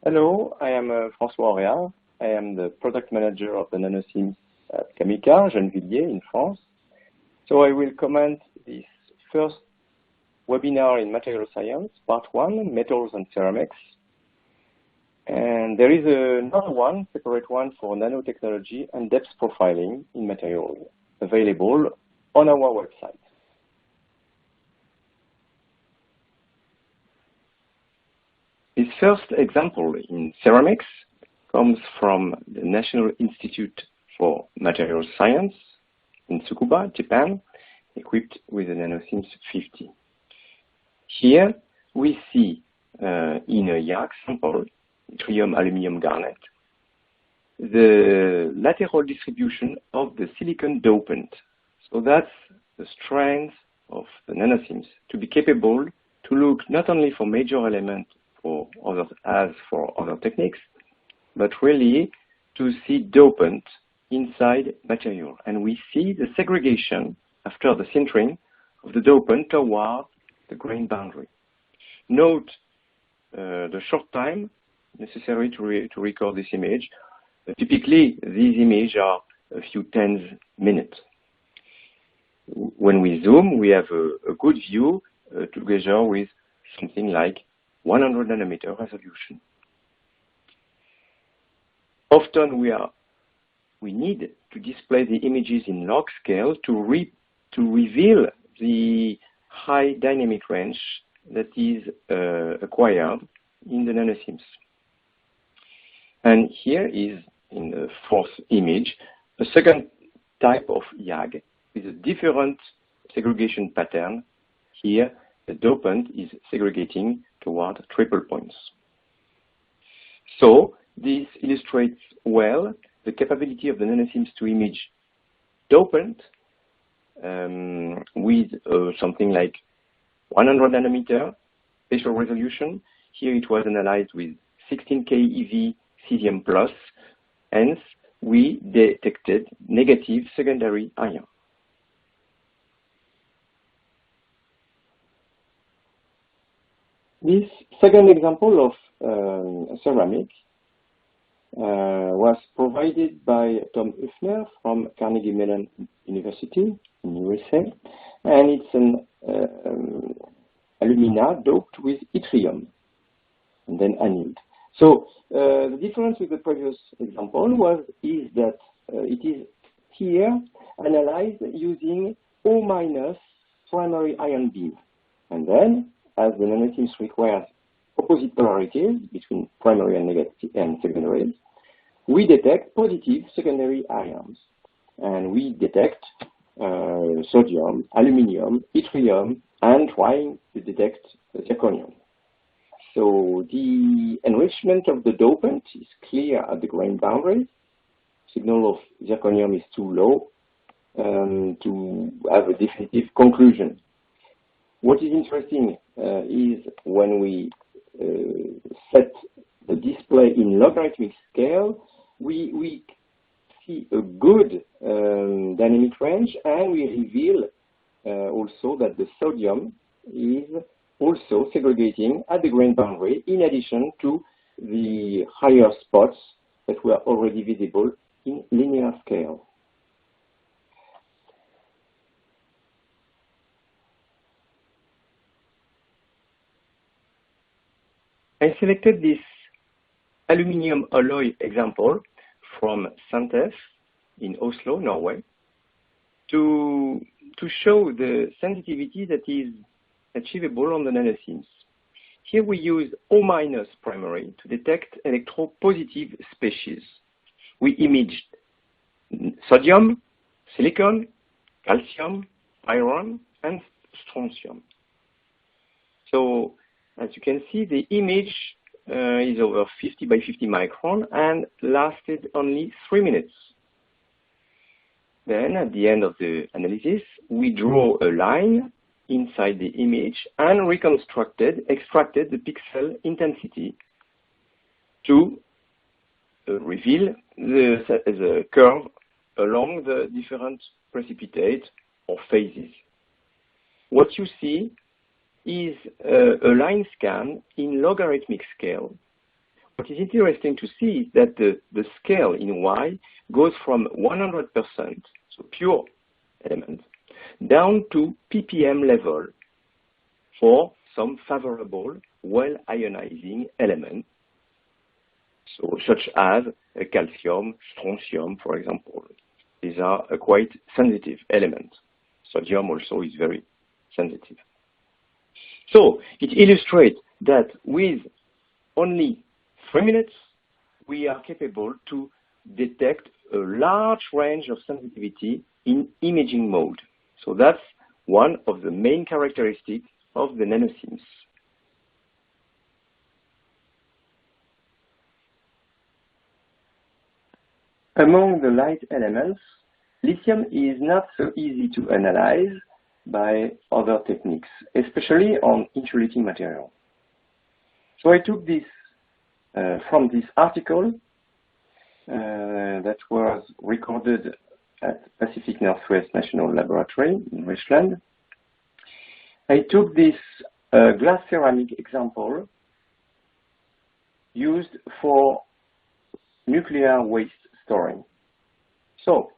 Hello, I am François Auréal. I am the product manager of the NanoSIMS at Camica, Gennevilliers in France. So I will comment this first webinar in material science, part 1, metals and ceramics. And there is another one, separate one for nanotechnology and depth profiling in material, available on our website. This first example in ceramics comes from the National Institute for Material Science in Tsukuba, Japan, equipped with a NanoSIMS 50. Here we see in a YAG sample, yttrium aluminum garnet, the lateral distribution of the silicon dopant. So that's the strength of the NanoSIMS to be capable to look not only for major elements for others as for other techniques, but really to see dopant inside material. And we see the segregation after the sintering of the dopant toward the grain boundary. Note the short time necessary to record this image. Typically, these images are a few tens minutes. When we zoom, we have a good view together with something like 100 nanometer resolution. Often we need to display the images in log scale to reveal the high dynamic range that is acquired in the NanoSIMS. And here is, in the fourth image, a second type of YAG with a different segregation pattern. Here, the dopant is segregating toward triple points. So this illustrates well the capability of the NanoSIMS to image dopant with something like 100 nanometer spatial resolution. Here it was analyzed with 16K EV cesium plus, hence we detected negative secondary ion. This second example of ceramic was provided by Tom Huffner from Carnegie Mellon University in USA, and it's an alumina doped with yttrium and then annealed. So the difference with the previous example is that it is here analyzed using O- primary ion beam, and then as the NanoSIMS requires opposite polarities between primary and negative and secondaries, we detect positive secondary ions, and we detect sodium, aluminium, yttrium, and trying to detect zirconium. So the enrichment of the dopant is clear at the grain boundary. Signal of zirconium is too low to have a definitive conclusion. What is interesting is when we set the display in logarithmic scale, we see a good dynamic range, and we reveal also that the sodium is also segregating at the grain boundary in addition to the higher spots that were already visible in linear scale. I selected this aluminium alloy example from Santef in Oslo, Norway, to show the sensitivity that is achievable on the NanoSIMS. Here we use O- primary to detect electropositive species. We imaged sodium, silicon, calcium, iron, and strontium. So as you can see, the image is over 50 by 50 micron and lasted only 3 minutes. Then, at the end of the analysis, we draw a line inside the image and extracted the pixel intensity to reveal the curve along the different precipitate or phases. What you see is a line scan in logarithmic scale what is interesting to see is that the scale in Y goes from 100%, so pure elements, down to ppm level for some favorable, well-ionizing elements, so such as calcium, strontium, for example. These are quite sensitive elements. Sodium also is very sensitive. So it illustrates that with only 3 minutes, we are capable to detect a large range of sensitivity in imaging mode. So that's one of the main characteristics of the NanoSIMS. Among the light elements, lithium is not so easy to analyze by other techniques, especially on insulating material. So I took this from this article that was recorded at Pacific Northwest National Laboratory in Richland. I took this glass ceramic example used for nuclear waste storing. So,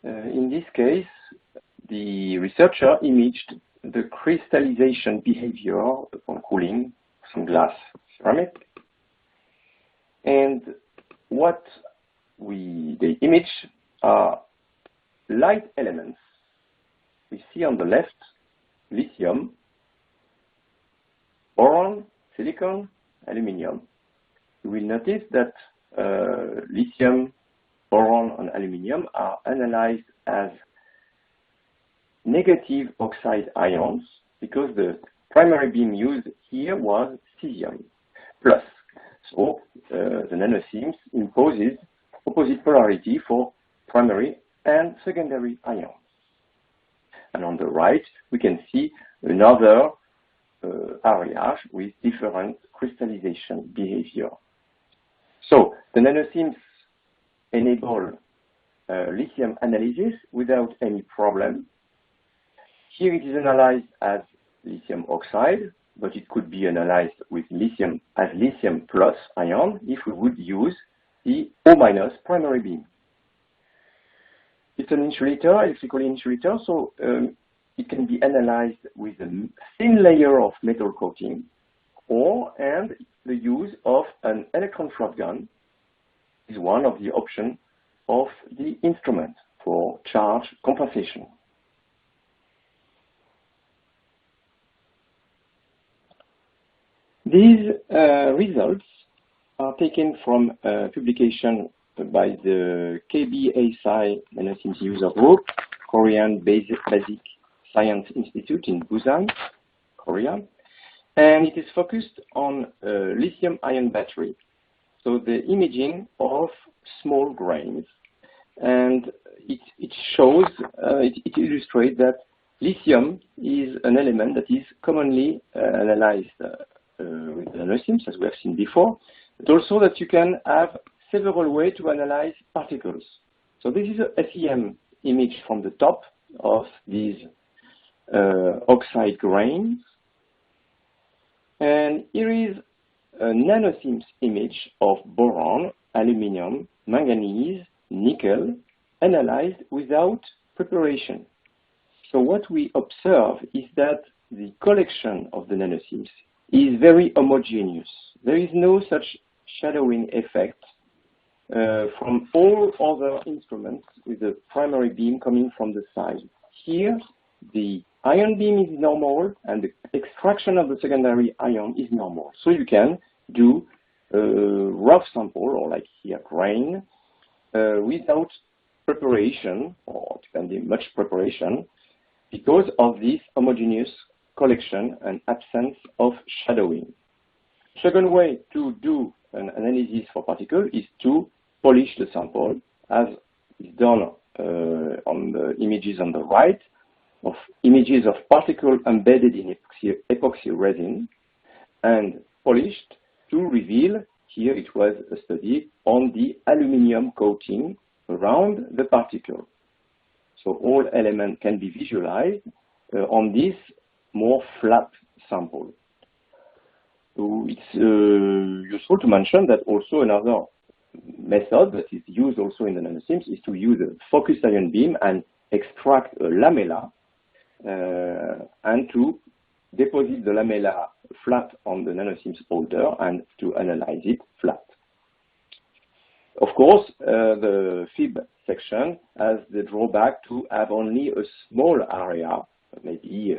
in this case, the researcher imaged the crystallization behavior upon cooling some glass ceramic. And what they image are light elements. We see on the left lithium, boron, silicon, aluminum. You will notice that lithium, boron, and aluminum are analyzed as negative oxide ions because the primary beam used here was cesium plus. So the NanoSIMS imposes opposite polarity for primary and secondary ions. And on the right, we can see another area with different crystallization behavior. So the NanoSIMS enable lithium analysis without any problem. Here it is analyzed as lithium oxide, but it could be analyzed with lithium as lithium plus ion if we would use the O- primary beam. It's an insulator, electrical insulator, so it can be analyzed with a thin layer of metal coating and the use of an electron shotgun is one of the options of the instrument for charge compensation. These results are taken from a publication by the KBASI NanoSIMS user group, Korean Basic Science Institute in Busan, Korea, and it is focused on lithium-ion battery. So the imaging of small grains, and it shows, it illustrates that lithium is an element that is commonly analyzed with the NanoSIMS, as we have seen before, but also that you can have several ways to analyze particles. So this is a SEM image from the top of these oxide grains. And here is a NanoSIMS image of boron, aluminum, manganese, nickel, analyzed without preparation. So what we observe is that the collection of the NanoSIMS is very homogeneous. There is no such shadowing effect from all other instruments with the primary beam coming from the side. Here, the ion beam is normal and the extraction of the secondary ion is normal. So you can do a rough sample, or like here, grain, without preparation, or it can be much preparation, because of this homogeneous collection and absence of shadowing. Second way to do an analysis for particles is to polish the sample, as is done on the images on the right, of images of particles embedded in epoxy resin and polished to reveal, here it was a study on the aluminum coating around the particle. So all elements can be visualized on this more flat sample. it's useful to mention that also another method that is used also in the NanoSIMS is to use a focused ion beam and extract a lamella and to deposit the lamella flat on the NanoSIMS holder and to analyze it flat. Of course, the FIB section has the drawback to have only a small area, maybe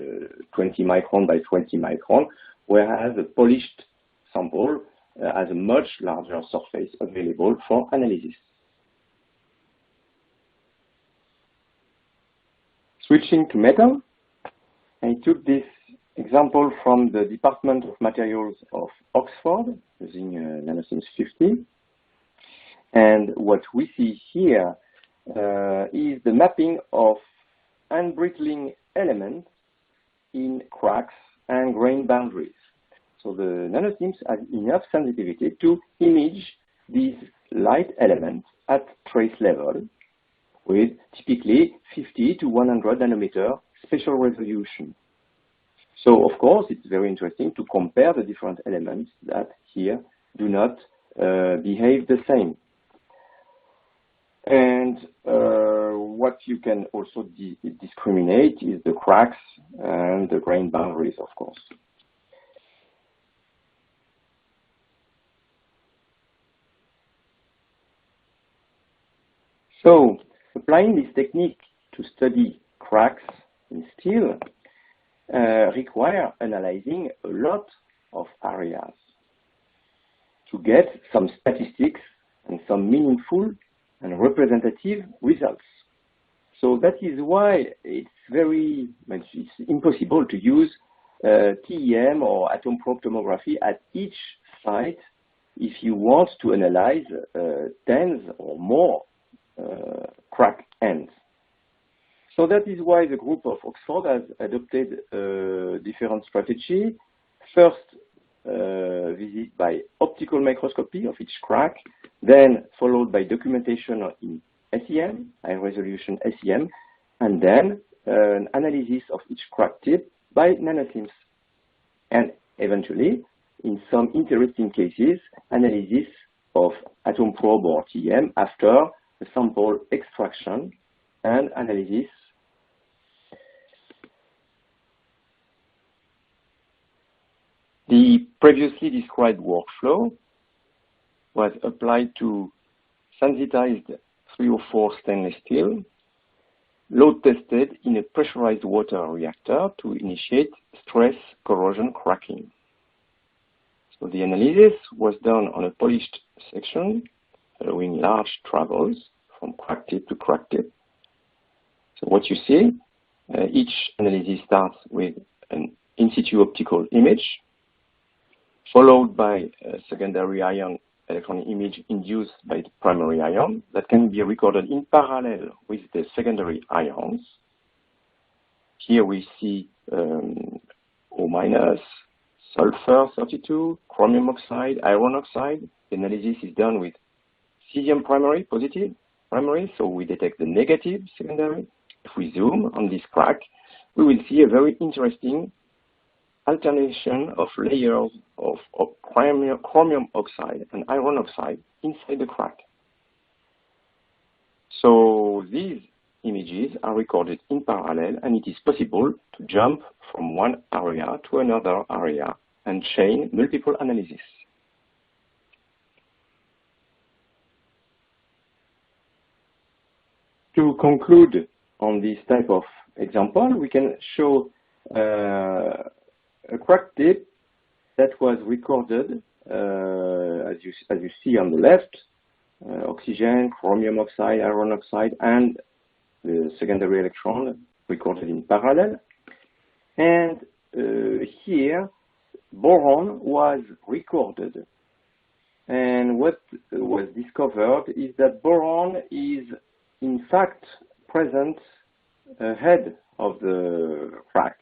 20 micron by 20 micron, whereas a polished sample has a much larger surface available for analysis. Switching to metal, I took this example from the Department of Materials of Oxford using NanoSIMS 50. And what we see here is the mapping of unbrittling elements in cracks and grain boundaries. So the NanoSIMS has enough sensitivity to image these light elements at trace level with typically 50 to 100 nanometer spatial resolution. So of course, it's very interesting to compare the different elements that here do not behave the same. And what you can also discriminate is the cracks and the grain boundaries, of course. So, applying this technique to study cracks in steel require analyzing a lot of areas to get some statistics and some meaningful and representative results. So that is why it's impossible to use TEM or atom probe tomography at each site if you want to analyze tens or more crack ends. So that is why the group of Oxford has adopted a different strategy. First, visit by optical microscopy of each crack, then followed by documentation in SEM, high resolution SEM, and then an analysis of each crack tip by NanoSIMS. And eventually, in some interesting cases, analysis of atom probe or TEM after the sample extraction and analysis. The previously described workflow was applied to sensitized 304 stainless steel, load tested in a pressurized water reactor to initiate stress corrosion cracking. So the analysis was done on a polished section following large travels from crack tip to crack tip. So what you see, each analysis starts with an in situ optical image, followed by a secondary ion electron image induced by the primary ion that can be recorded in parallel with the secondary ions. Here we see O-, sulfur 32, chromium oxide, iron oxide. The analysis is done with cesium primary, positive primary, so we detect the negative secondary. If we zoom on this crack, we will see a very interesting alternation of layers of chromium oxide and iron oxide inside the crack. So these images are recorded in parallel, and it is possible to jump from one area to another area and chain multiple analyses. To conclude on this type of example, we can show a crack tip that was recorded, as you see on the left, oxygen, chromium oxide, iron oxide, and the secondary electron recorded in parallel. And here, boron was recorded. And what was discovered is that boron is, in fact, present ahead of the crack.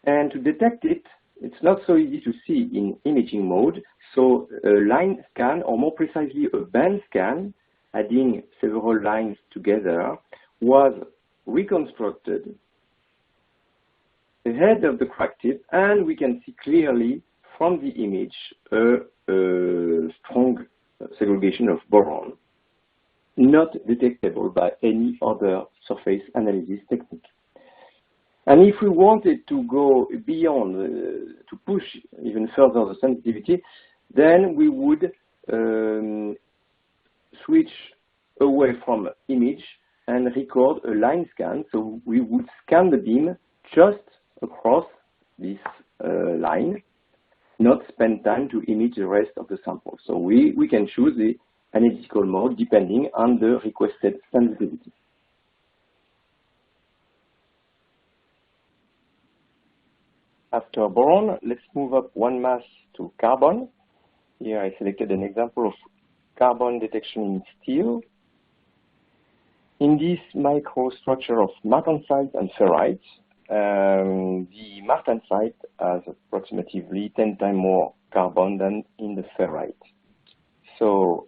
And to detect it, it's not so easy to see in imaging mode. So a line scan, or more precisely a band scan, adding several lines together, was reconstructed ahead of the crack tip, and we can see clearly from the image a strong segregation of boron, not detectable by any other surface analysis technique. And if we wanted to go beyond, to push even further the sensitivity, then we would switch away from image and record a line scan. So we would scan the beam just across this line, not spend time to image the rest of the sample. So we can choose the analytical mode depending on the requested sensitivity. After boron, let's move up one mass to carbon. Here I selected an example of carbon detection in steel. In this microstructure of martensite and ferrite, the martensite has approximately 10 times more carbon than in the ferrite. So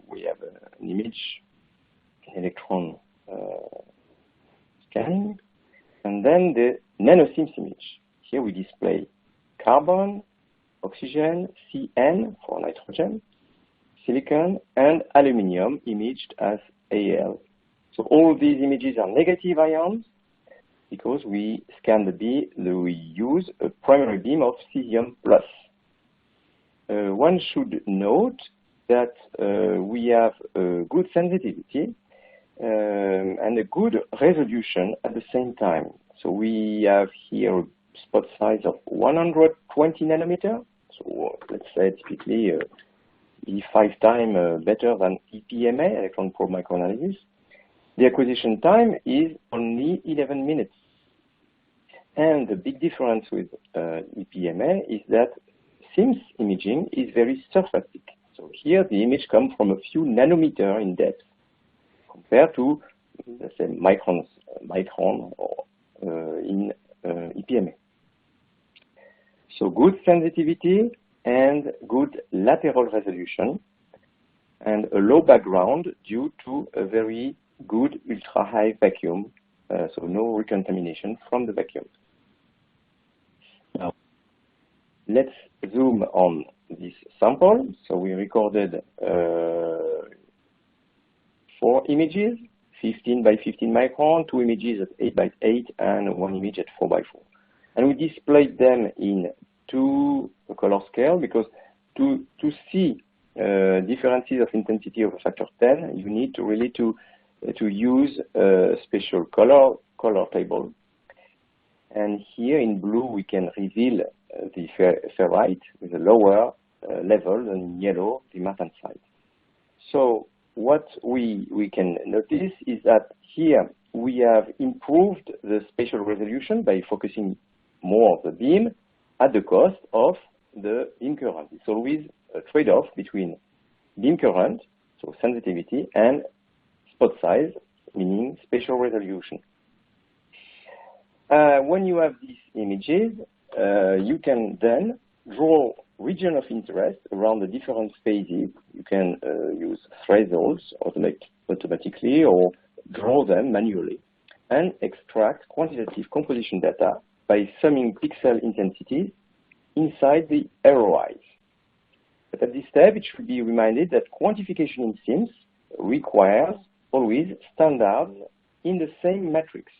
we have an image, electron scanning, and then the NanoSIMS image. Here we display carbon, oxygen, CN for nitrogen, silicon, and aluminium imaged as Al. So all these images are negative ions because we scan the beam, we use a primary beam of cesium plus. One should note that we have a good sensitivity and a good resolution at the same time. So we have here a spot size of 120 nanometer. So let's say typically be 5 times better than EPMA, electron probe microanalysis. The acquisition time is only 11 minutes. And the big difference with EPMA is that SIMS imaging is very surfacic. So here the image comes from a few nanometers in depth compared to, let's say, micron or in EPMA. So good sensitivity and good lateral resolution and a low background due to a very good ultra-high vacuum, so no recontamination from the vacuum. Now, let's zoom on this sample. So we recorded 4 images, 15 by 15 micron, 2 images at 8 by 8, and 1 image at 4 by 4. And we displayed them in 2 color scale because to see differences of intensity of a factor 10, you need to really to use a special color table. And here in blue we can reveal the ferrite with a lower level than in yellow the martensite. So what we can notice is that here we have improved the spatial resolution by focusing more of the beam at the cost of the beam current. It's always a trade-off between beam current, so sensitivity, and spot size, meaning spatial resolution. When you have these images, you can then draw region of interest around the different phases. You can use thresholds automatically or draw them manually and extract quantitative composition data by summing pixel intensities inside the ROIs. But at this step, it should be reminded that quantification in SIMS requires always standards in the same matrix.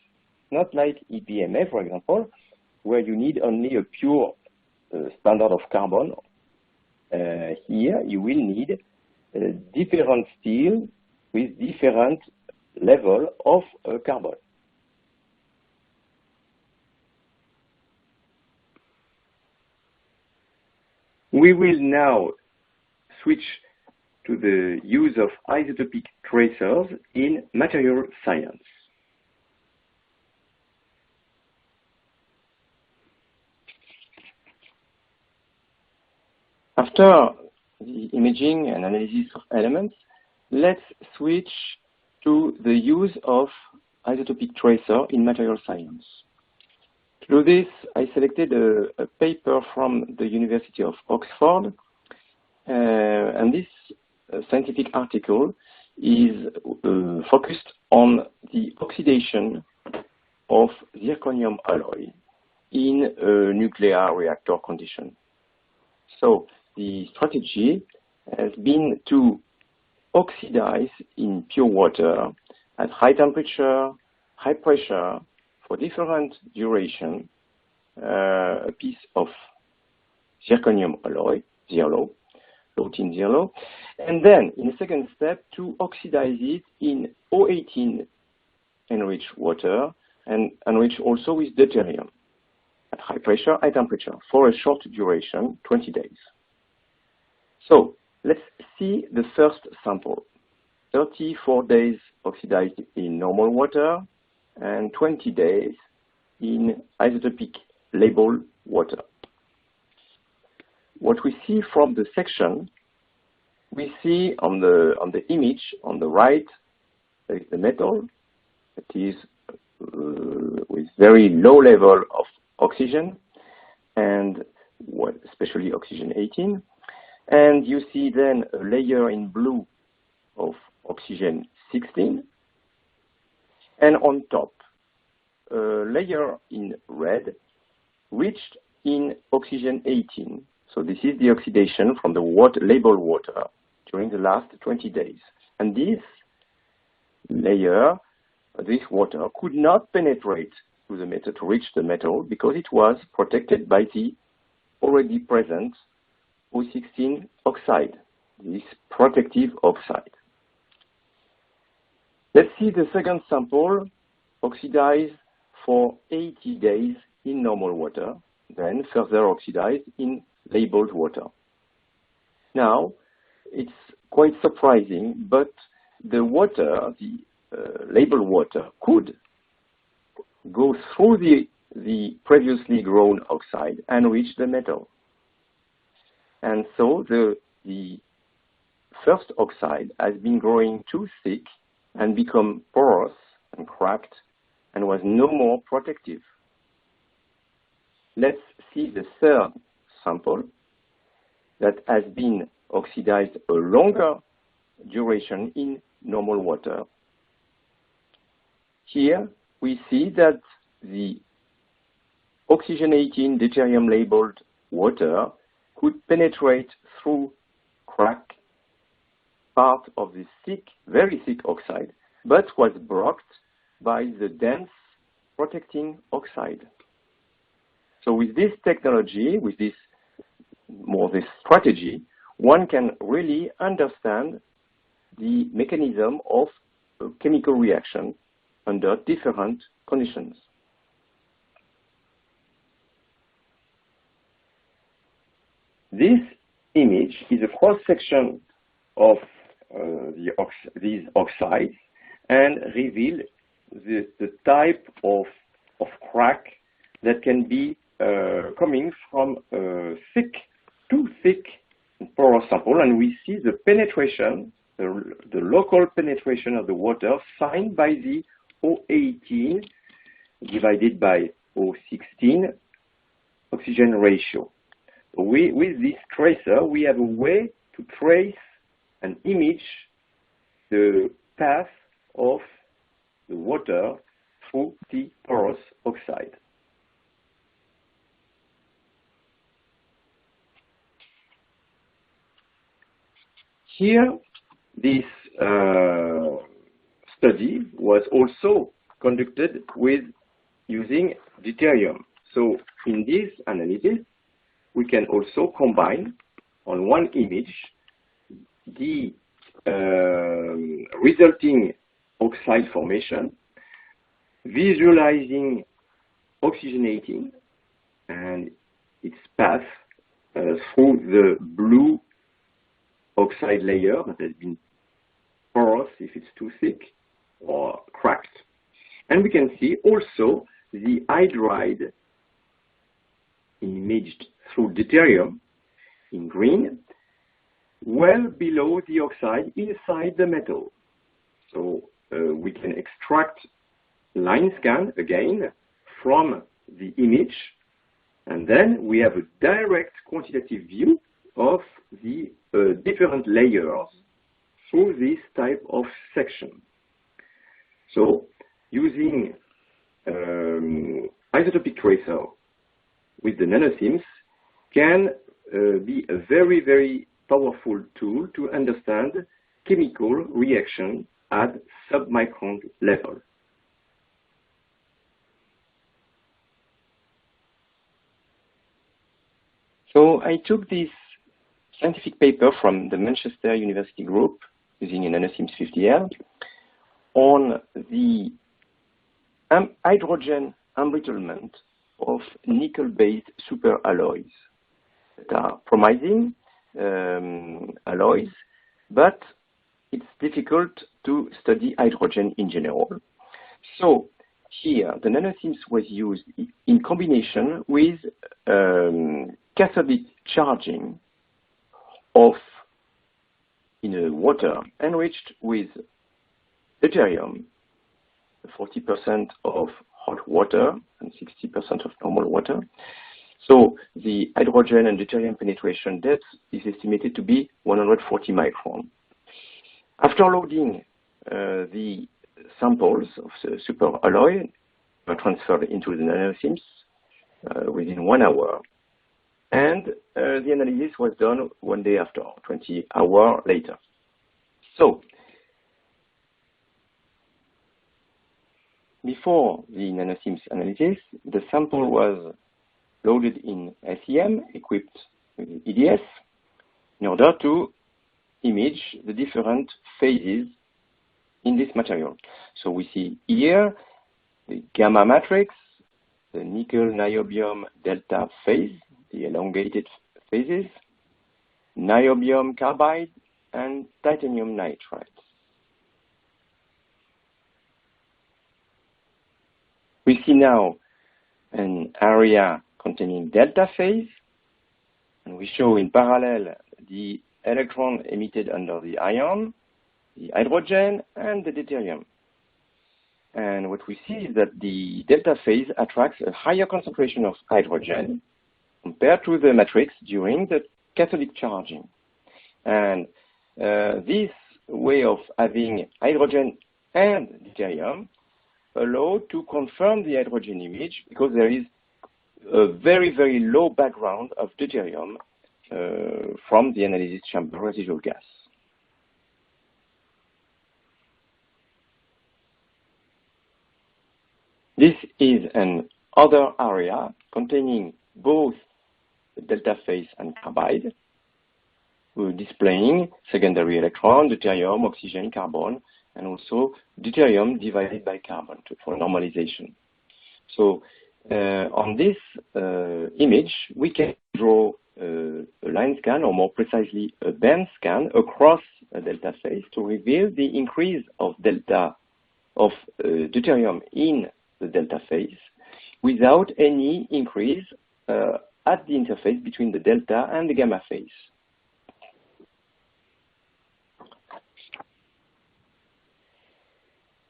Not like EPMA, for example, where you need only a pure standard of carbon. Here, you will need different steel with different level of carbon. We will now switch to the use of isotopic tracers in material science. After the imaging and analysis of elements, let's switch to the use of isotopic tracer in material science. To do this, I selected a paper from the University of Oxford, and this scientific article is focused on the oxidation of zirconium alloy in a nuclear reactor condition. So the strategy has been to oxidize in pure water at high temperature, high pressure, for different duration, a piece of zirconium alloy, zero, low-tin zero, and then in the second step to oxidize it in O18 enriched water and enriched also with deuterium at high pressure, high temperature for a short duration, 20 days. So let's see the first sample. 34 days oxidized in normal water and 20 days in isotopic labeled water. What we see from the section, we see on the image on the right, there is the metal that is with very low level of oxygen, and especially oxygen 18. And you see then a layer in blue of oxygen 16, and on top, a layer in red reached in oxygen 18. So this is the oxidation from the labeled water during the last 20 days. And this layer, this water, could not penetrate to the metal, to reach the metal, because it was protected by the already present O16 oxide, this protective oxide. Let's see the second sample, oxidized for 80 days in normal water, then further oxidized in labeled water. Now, it's quite surprising, but the water, the labeled water, could go through the previously grown oxide and reach the metal. And so the first oxide has been growing too thick and become porous and cracked and was no more protective. Let's see the third sample that has been oxidized a longer duration in normal water. Here we see that the oxygen 18 deuterium labeled water could penetrate through crack part of the thick, very thick oxide, but was blocked by the dense protecting oxide. So with this technology, with this strategy, one can really understand the mechanism of a chemical reaction under different conditions. This image is a cross-section of these oxides and reveal the type of crack that can be coming from a too thick porous sample, and we see the penetration, the local penetration of the water signed by the O18 divided by O16 oxygen ratio. With this tracer, we have a way to trace and image the path of the water through the porous oxide. Here, this study was also conducted using deuterium. So in this analysis, we can also combine on one image the resulting oxide formation, visualizing oxygenating and its path through the blue oxide layer that has been porous if it's too thick or cracked. And we can see also the hydride imaged through deuterium in green, well below the oxide inside the metal. So we can extract line scan again from the image, and then we have a direct quantitative view of the different layers through this type of section. So using isotopic tracer with the NanoSIMS can be a very, very powerful tool to understand chemical reaction at submicron level. So I took this scientific paper from the Manchester University group using a NanoSIMS 50L on the hydrogen embrittlement of nickel-based superalloys that are promising alloys, but it's difficult to study hydrogen in general. So here, the NanoSIMS was used in combination with cathodic charging in water enriched with deuterium, 40% of hot water and 60% of normal water. So the hydrogen and deuterium penetration depth is estimated to be 140 microns. After loading the samples of the superalloy were transferred into the NanoSIMS within 1 hour, and the analysis was done 1 day after, 20 hours later. So before the NanoSIMS analysis, the sample was loaded in SEM equipped with EDS in order to image the different phases in this material. So we see here the gamma matrix, the nickel niobium delta phase, the elongated phases, niobium carbide, and titanium nitride. We see now an area containing delta phase, and we show in parallel the electron emitted under the ion, the hydrogen, and the deuterium. And what we see is that the delta phase attracts a higher concentration of hydrogen compared to the matrix during the cathodic charging. And this way of having hydrogen and deuterium allow to confirm the hydrogen image because there is a very, very low background of deuterium from the analysis chamber residual gas. This is an other area containing both the delta phase and carbide, displaying secondary electron, deuterium, oxygen, carbon, and also deuterium divided by carbon for normalization. So on this image, we can draw a line scan, or more precisely a band scan across a delta phase to reveal the increase of deuterium in the delta phase without any increase at the interface between the delta and the gamma phase.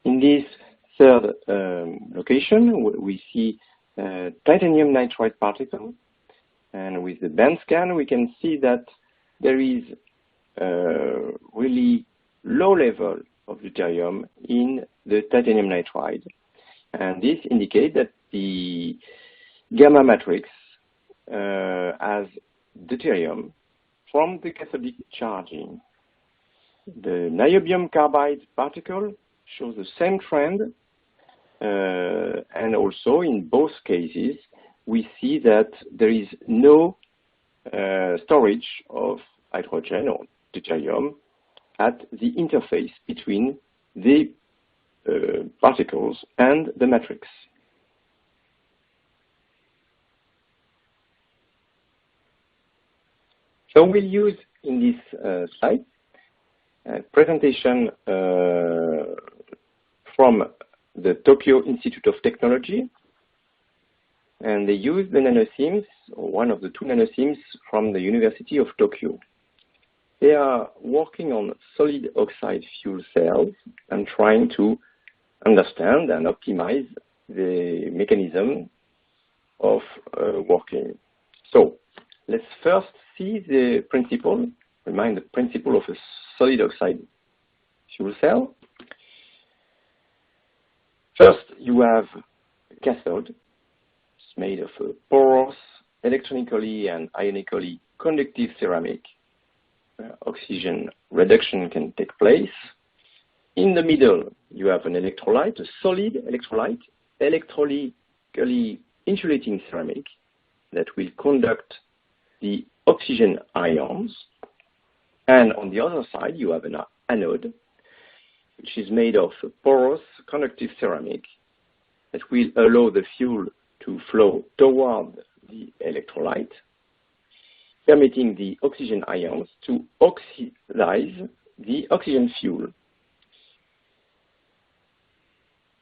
In this third location, we see titanium nitride particle, and with the band scan, we can see that there is really low level of deuterium in the titanium nitride, and this indicates that the gamma matrix has deuterium from the cathodic charging. The niobium carbide particle shows the same trend, and also in both cases we see that there is no storage of hydrogen or deuterium at the interface between the particles and the matrix. So we'll use in this slide a presentation from the Tokyo Institute of Technology, and they use the NanoSIMS, or one of the two NanoSIMS from the University of Tokyo. They are working on solid oxide fuel cells and trying to understand and optimize the mechanism of working. So let's first see the principle, remind the principle of a solid oxide fuel cell. First, you have a cathode. It's made of a porous, electronically and ionically conductive ceramic. Oxygen reduction can take place. In the middle, you have an electrolyte, a solid electrolyte, electrolytically insulating ceramic that will conduct the oxygen ions. And on the other side, you have an anode, which is made of porous conductive ceramic that will allow the fuel to flow toward the electrolyte, permitting the oxygen ions to oxidize the oxygen fuel.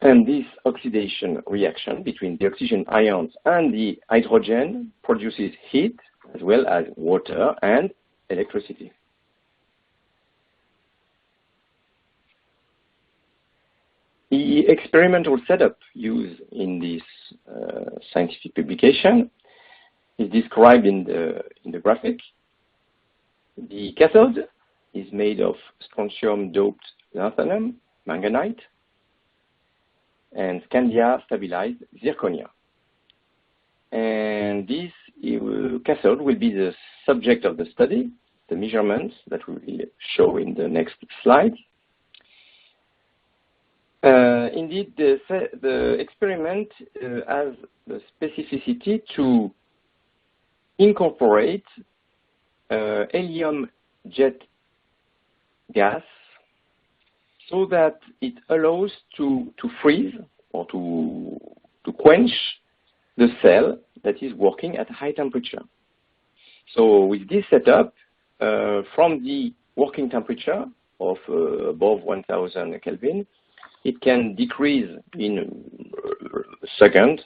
And this oxidation reaction between the oxygen ions and the hydrogen produces heat as well as water and electricity. The experimental setup used in this scientific publication is described in the graphic. The cathode is made of strontium-doped lanthanum, manganite, and scandia-stabilized zirconia. And this cathode will be the subject of the study, the measurements that we will show in the next slide. Indeed, the experiment has the specificity to incorporate helium jet gas so that it allows to freeze or to quench the cell that is working at high temperature. So with this setup, from the working temperature of above 1000 Kelvin, it can decrease in a second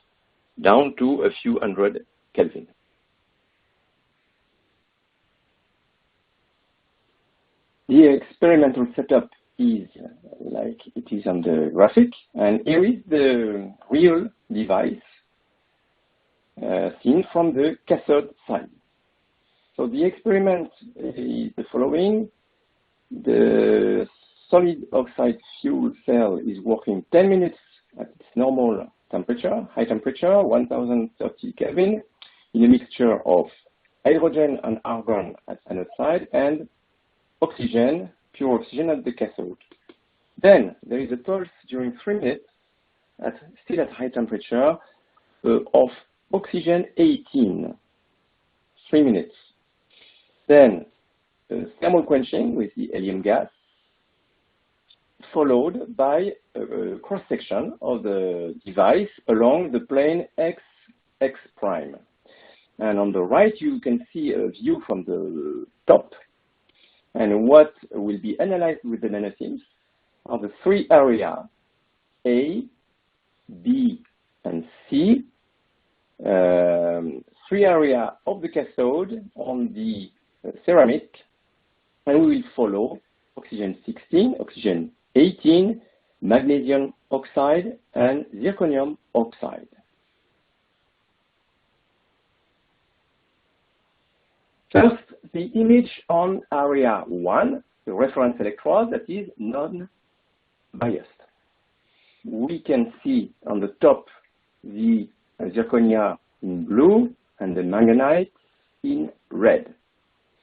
down to a few hundred Kelvin. The experimental setup is like it is on the graphic, and here is the real device seen from the cathode side. So the experiment is the following. The solid oxide fuel cell is working 10 minutes at its normal temperature, high temperature, 1030 Kelvin, in a mixture of hydrogen and argon at anode side and oxygen, pure oxygen at the cathode. Then there is a pulse during 3 minutes, still at high temperature, of oxygen 18, 3 minutes. Then thermal quenching with the helium gas, followed by a cross-section of the device along the plane X prime. And on the right, you can see a view from the top. And what will be analyzed with the NanoSIMS are the three areas, A, B, and C, three areas of the cathode on the ceramic, and we will follow oxygen 16, oxygen 18, magnesium oxide, and zirconium oxide. First, the image on area 1, the reference electrode that is non-biased. We can see on the top the zirconia in blue and the manganite in red.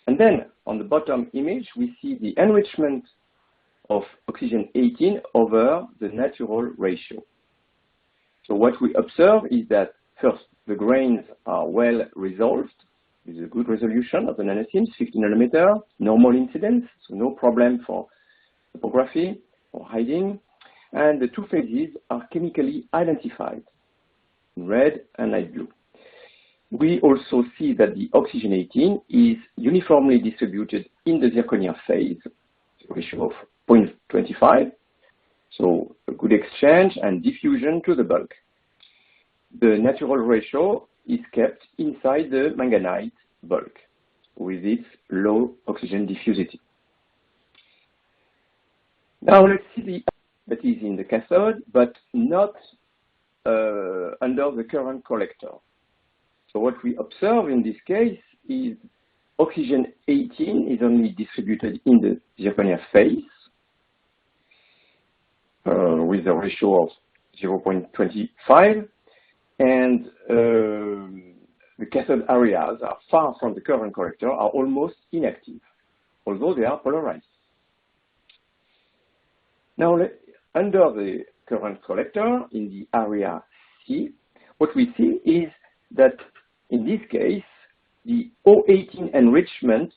And then on the bottom image, we see the enrichment of oxygen 18 over the natural ratio. So what we observe is that first, the grains are well resolved with a good resolution of the NanoSIMS, 50 nanometer, normal incidence, so no problem for topography or hiding. And the two phases are chemically identified, in red and light blue. We also see that the oxygen 18 is uniformly distributed in the zirconia phase, a ratio of 0.25, so a good exchange and diffusion to the bulk. The natural ratio is kept inside the manganite bulk with its low oxygen diffusivity. Now let's see the that is in the cathode, but not under the current collector. So what we observe in this case is oxygen 18 is only distributed in the zirconia phase with a ratio of 0.25, and the cathode areas are far from the current collector are almost inactive, although they are polarized. Now, under the current collector in the area C, what we see is that in this case, the O18 enrichment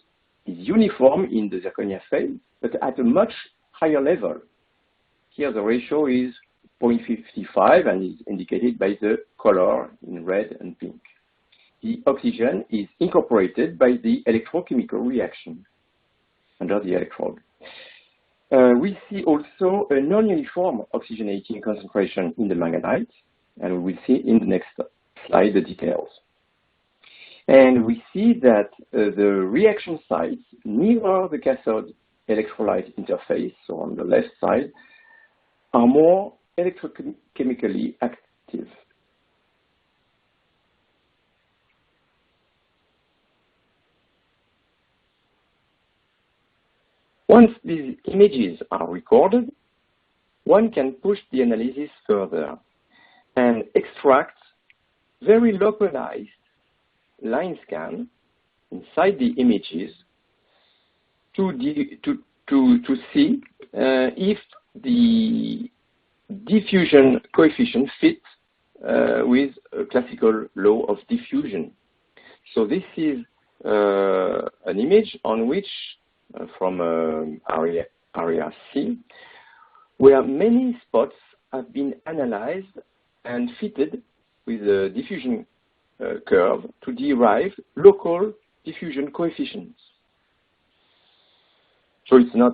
is uniform in the zirconia phase, but at a much higher level. Here the ratio is 0.55 and is indicated by the color in red and pink. The oxygen is incorporated by the electrochemical reaction under the electrode. We see also a non-uniform oxygenating concentration in the manganite, and we will see in the next slide the details. And we see that the reaction sites near the cathode electrolyte interface, so on the left side, are more electrochemically active. Once these images are recorded, one can push the analysis further and extract very localized line scan inside the images to see if the diffusion coefficient fits with a classical law of diffusion. So this is an image on which, from area C, where many spots have been analyzed and fitted with a diffusion curve to derive local diffusion coefficients. So it's not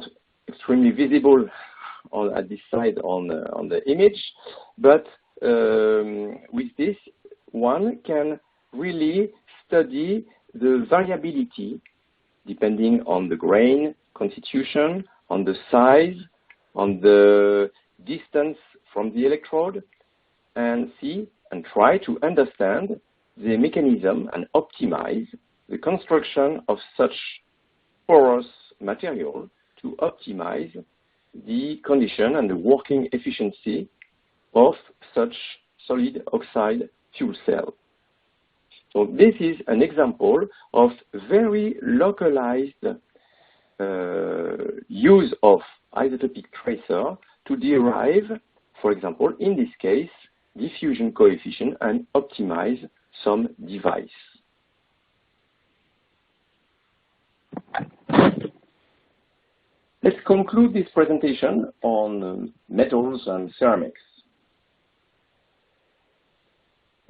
extremely visible at this side on the image, but with this, one can really study the variability depending on the grain constitution, on the size, on the distance from the electrode, and see and try to understand the mechanism and optimize the construction of such porous material to optimize the condition and the working efficiency of such solid oxide fuel cell. So this is an example of very localized use of isotopic tracer to derive, for example, in this case, diffusion coefficient and optimize some device. Let's conclude this presentation on metals and ceramics.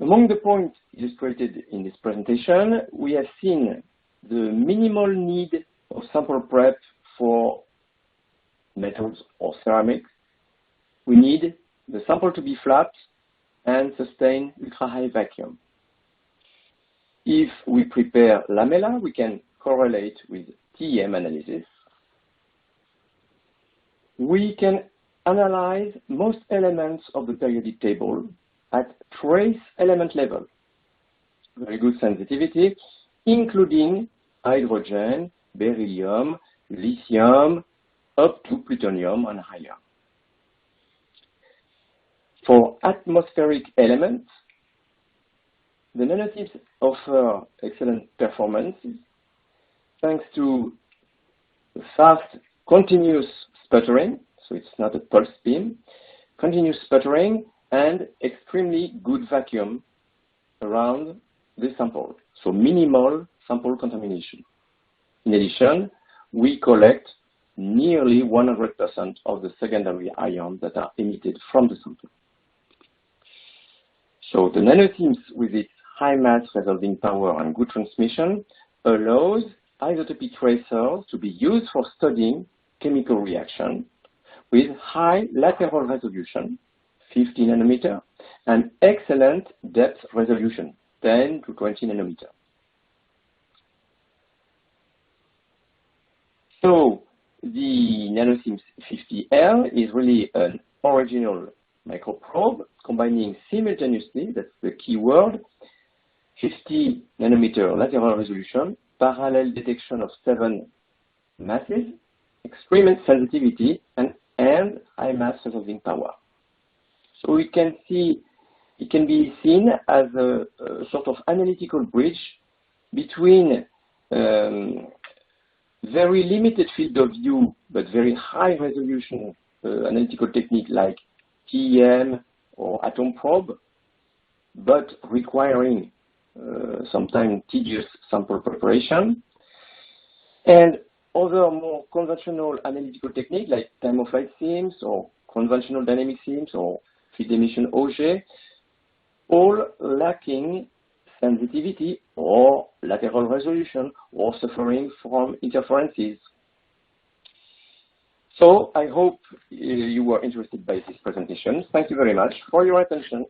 Among the points illustrated in this presentation, we have seen the minimal need of sample prep for metals or ceramics. We need the sample to be flat and sustain ultra-high vacuum. If we prepare lamella, we can correlate with TEM analysis. We can analyze most elements of the periodic table at trace element level. Very good sensitivity, including hydrogen, beryllium, lithium, up to plutonium and higher. For atmospheric elements, the NanoSIMS offer excellent performance thanks to fast, continuous sputtering, so it's not a pulse beam, continuous sputtering, and extremely good vacuum around the sample, so minimal sample contamination. In addition, we collect nearly 100% of the secondary ions that are emitted from the sample. So the NanoSIMS, with its high mass resolving power and good transmission, allows isotopic tracers to be used for studying chemical reaction with high lateral resolution, 50 nanometer, and excellent depth resolution, 10 to 20 nanometer. So the NanoSIMS 50L is really an original microprobe combining simultaneously, that's the key word, 50 nanometer lateral resolution, parallel detection of 7 masses, extreme sensitivity, and high mass resolving power. So we can see it can be seen as a sort of analytical bridge between very limited field of view but very high resolution analytical technique like TEM or atom probe, but requiring sometimes tedious sample preparation, and other more conventional analytical techniques like time-of-flight SIMS or conventional dynamic SIMS or field emission Auger, all lacking sensitivity or lateral resolution or suffering from interferences. So I hope you were interested by this presentation. Thank you very much for your attention.